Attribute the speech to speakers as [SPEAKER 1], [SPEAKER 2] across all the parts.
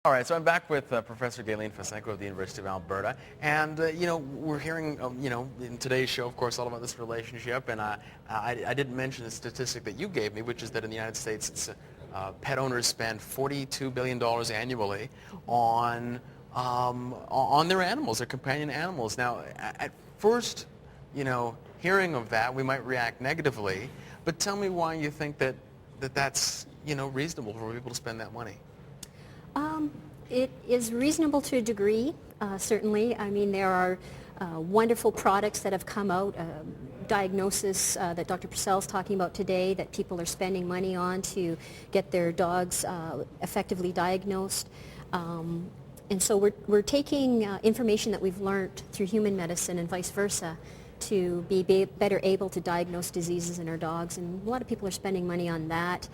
[SPEAKER 1] All right, so I'm back with Professor Galen Fasenko of the University of Alberta, and we're hearing, in today's show, of course, all about this relationship, and I didn't mention the statistic that you gave me, which is that in the United States, pet owners spend $42 billion annually on their animals, their companion animals. Now, at first, hearing of that, we might react negatively, but tell me why you think that's reasonable for people to spend that money.
[SPEAKER 2] It is reasonable to a degree, certainly. I mean, there are wonderful products that have come out, diagnosis that Dr. Purcell is talking about today, that people are spending money on to get their dogs effectively diagnosed. And so we're taking information that we've learned through human medicine and vice versa to be better able to diagnose diseases in our dogs, and a lot of people are spending money on that,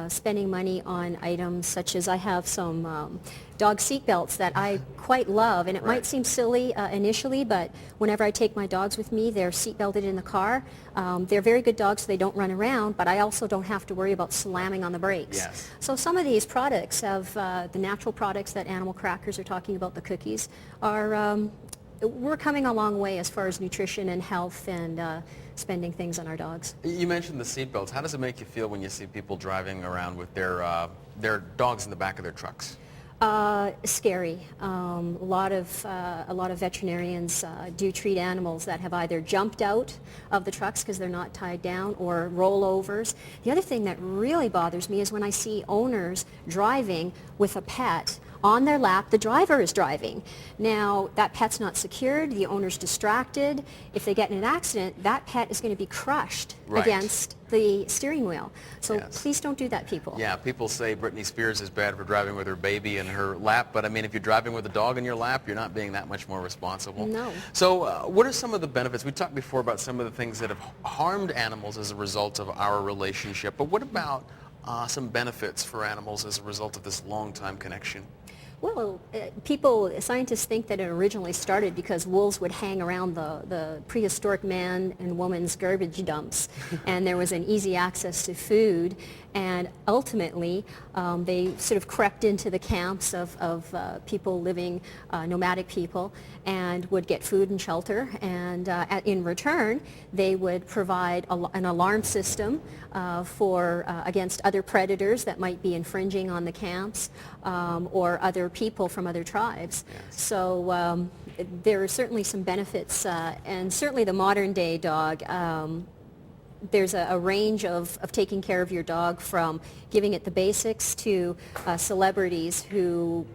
[SPEAKER 2] spending money on items such as I have some dog seat belts that I quite love, and it might seem silly initially, but whenever I take my dogs with me, they're seat belted in the car. They're very good dogs, so they don't run around, but I also don't have to worry about slamming on the brakes.
[SPEAKER 1] Yes.
[SPEAKER 2] So some of these products have the natural products that Animal Crackers are talking about, the cookies, are we're coming a long way as far as nutrition and health and spending things on our dogs.
[SPEAKER 1] You mentioned the seat belts. How does it make you feel when you see people driving around with their dogs in the back of their trucks?
[SPEAKER 2] Scary. A lot of veterinarians do treat animals that have either jumped out of the trucks because they're not tied down, or rollovers. The other thing that really bothers me is when I see owners driving with a pet on their lap. The driver is driving. Now, that pet's not secured, the owner's distracted. If they get in an accident, that pet is going to be crushed against the steering wheel. So please don't do that, people.
[SPEAKER 1] Yeah, people say Britney Spears is bad for driving with her baby in her lap, but I mean, if you're driving with a dog in your lap, you're not being that much more responsible.
[SPEAKER 2] No.
[SPEAKER 1] So what are some of the benefits? We talked before about some of the things that have harmed animals as a result of our relationship, but what about some benefits for animals as a result of this long-time connection?
[SPEAKER 2] Well, scientists think that it originally started because wolves would hang around the prehistoric man and woman's garbage dumps, and there was an easy access to food, and ultimately they sort of crept into the camps of people living, nomadic people, and would get food and shelter, and in return they would provide an alarm system against other predators that might be infringing on the camps, or other people from other tribes.
[SPEAKER 1] Yes.
[SPEAKER 2] So there are certainly some benefits, and certainly the modern day dog, there's a range of taking care of your dog, from giving it the basics to celebrities who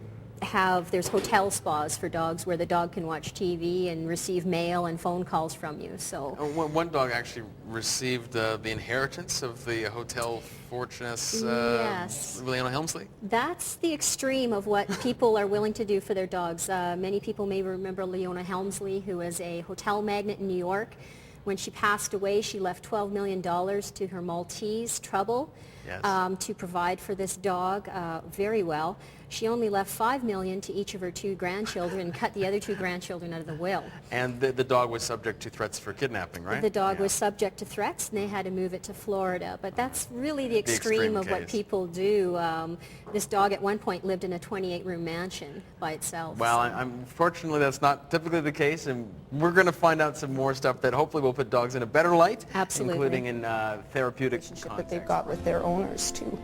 [SPEAKER 2] there's hotel spas for dogs where the dog can watch TV and receive mail and phone calls from you. So
[SPEAKER 1] one dog actually received the inheritance of the hotel fortuness, Leona Helmsley.
[SPEAKER 2] That's the extreme of what people are willing to do for their dogs. Many people may remember Leona Helmsley, who was a hotel magnate in New York. When she passed away, she left $12 million to her Maltese, Trouble, to provide for this dog very well. She only left $5 million to each of her 2 grandchildren and cut the other 2 grandchildren out of the will.
[SPEAKER 1] And the dog was subject to threats for kidnapping, right?
[SPEAKER 2] The dog was subject to threats, and they had to move it to Florida. But that's really the extreme of what people do. This dog at one point lived in a 28-room mansion by itself.
[SPEAKER 1] Well, unfortunately, that's not typically the case, and we're going to find out some more stuff that hopefully will put dogs in a better light, including in therapeutic context
[SPEAKER 3] that they've got with their owners, too.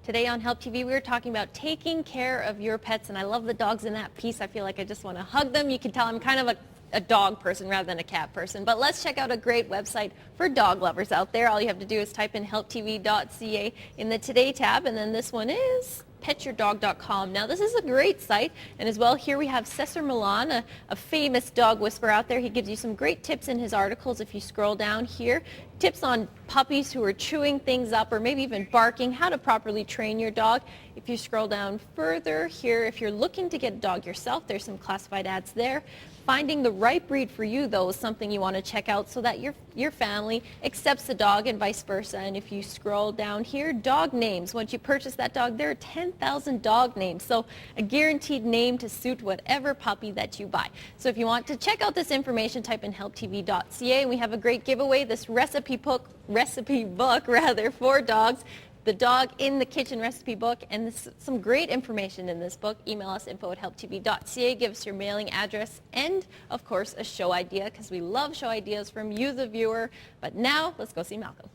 [SPEAKER 4] Today on Help TV, we were talking about taking care of your pets, and I love the dogs in that piece. I feel like I just want to hug them. You can tell I'm kind of a dog person rather than a cat person. But let's check out a great website for dog lovers out there. All you have to do is type in helptv.ca in the Today tab, and then this one is petyourdog.com. Now, this is a great site, and as well, here we have Cesar Millan, a famous dog whisperer out there. He gives you some great tips in his articles. If you scroll down here, tips on puppies who are chewing things up or maybe even barking, how to properly train your dog. If you scroll down further here, if you're looking to get a dog yourself, there's some classified ads there. Finding the right breed for you, though, is something you want to check out so that your family accepts the dog and vice versa. And if you scroll down here, dog names. Once you purchase that dog, there are 10,000 dog names. So a guaranteed name to suit whatever puppy that you buy. So if you want to check out this information, type in helptv.ca. And we have a great giveaway, this recipe book for dogs. The Dog in the Kitchen recipe book, and some great information in this book. Email us info@helptv.ca. Give us your mailing address and, of course, a show idea, because we love show ideas from you, the viewer. But now, let's go see Malcolm.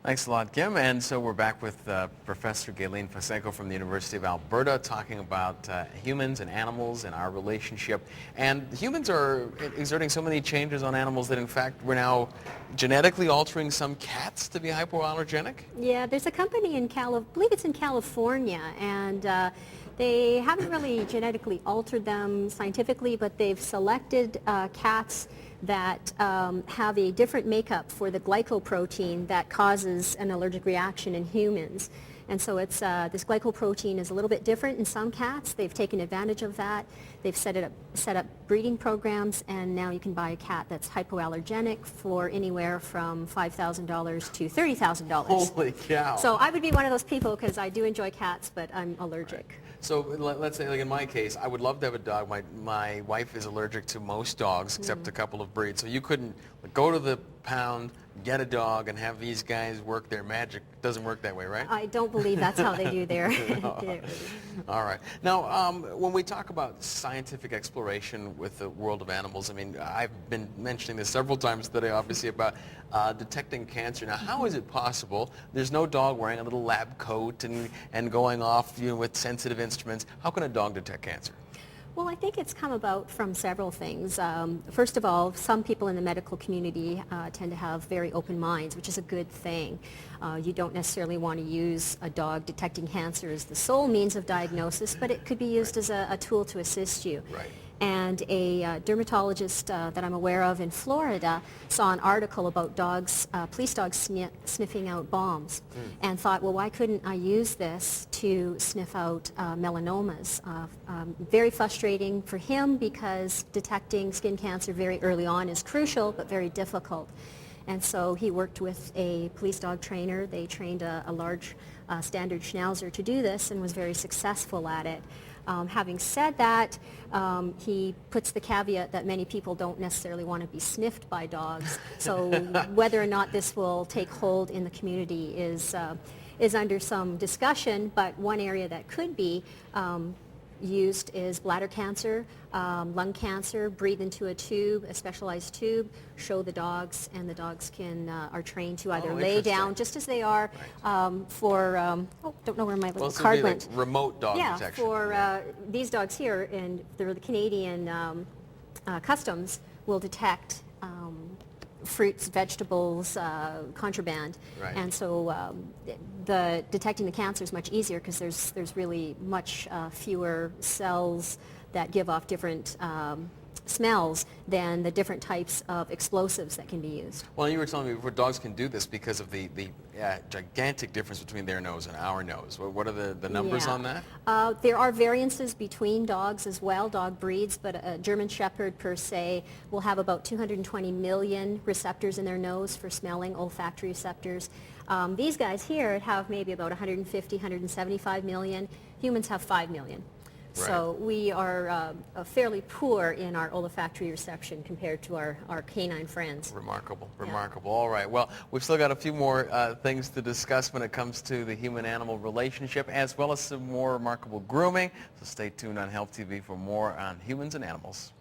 [SPEAKER 1] Thanks a lot, Kim. And so we're back with Professor Galen Fasenko from the University of Alberta talking about humans and animals and our relationship. And humans are exerting so many changes on animals that, in fact, we're now genetically altering some cats to be hypoallergenic?
[SPEAKER 2] Yeah, there's a company in I believe it's in California, and they haven't really genetically altered them scientifically, but they've selected cats that have a different makeup for the glycoprotein that causes an allergic reaction in humans. And so it's this glycoprotein is a little bit different in some cats. They've taken advantage of that. They've set up breeding programs, and now you can buy a cat that's hypoallergenic for anywhere from $5,000 to $30,000.
[SPEAKER 1] Holy cow.
[SPEAKER 2] So I would be one of those people because I do enjoy cats, but I'm allergic.
[SPEAKER 1] Right. So let's say, like in my case, I would love to have a dog. My wife is allergic to most dogs except a couple of breeds. So you couldn't go to the pound, get a dog, and have these guys work their magic. It doesn't work that way, right?
[SPEAKER 2] I don't believe that's how they do their...
[SPEAKER 1] All right. Now, when we talk about scientific exploration with the world of animals, I mean, I've been mentioning this several times today, obviously, about detecting cancer. Now, how is it possible? There's no dog wearing a little lab coat and going off with sensitive instruments. How can a dog detect cancer?
[SPEAKER 2] Well, I think it's come about from several things. First of all, some people in the medical community tend to have very open minds, which is a good thing. You don't necessarily want to use a dog detecting cancer as the sole means of diagnosis, but it could be used as a tool to assist you.
[SPEAKER 1] Right.
[SPEAKER 2] And a dermatologist that I'm aware of in Florida saw an article about police dogs sniffing out bombs and thought, well, why couldn't I use this to sniff out melanomas? Very frustrating for him because detecting skin cancer very early on is crucial but very difficult. And so he worked with a police dog trainer. They trained a large standard Schnauzer to do this and was very successful at it. Having said that, he puts the caveat that many people don't necessarily want to be sniffed by dogs. So whether or not this will take hold in the community is under some discussion, but one area that could be used is bladder cancer, lung cancer. Breathe into a tube, a specialized tube, show the dogs, and the dogs are trained to either lay down just as they are don't know where my little card went.
[SPEAKER 1] Like remote dog detection.
[SPEAKER 2] For these dogs here, and the Canadian Customs will detect fruits, vegetables, contraband.
[SPEAKER 1] Right.
[SPEAKER 2] And so detecting the cancer is much easier because there's really much fewer cells that give off different smells than the different types of explosives that can be used.
[SPEAKER 1] Well, you were telling me before, dogs can do this because of the gigantic difference between their nose and our nose. What are the numbers on that?
[SPEAKER 2] There are variances between dogs as well, dog breeds, but a German Shepherd per se will have about 220 million receptors in their nose for smelling, olfactory receptors. These guys here have maybe about 150, 175 million. Humans have 5 million.
[SPEAKER 1] Right.
[SPEAKER 2] So we are fairly poor in our olfactory reception compared to our canine friends.
[SPEAKER 1] Remarkable,
[SPEAKER 2] Yeah.
[SPEAKER 1] remarkable. All right, well, we've still got a few more things to discuss when it comes to the human-animal relationship, as well as some more remarkable grooming. So stay tuned on Health TV for more on humans and animals.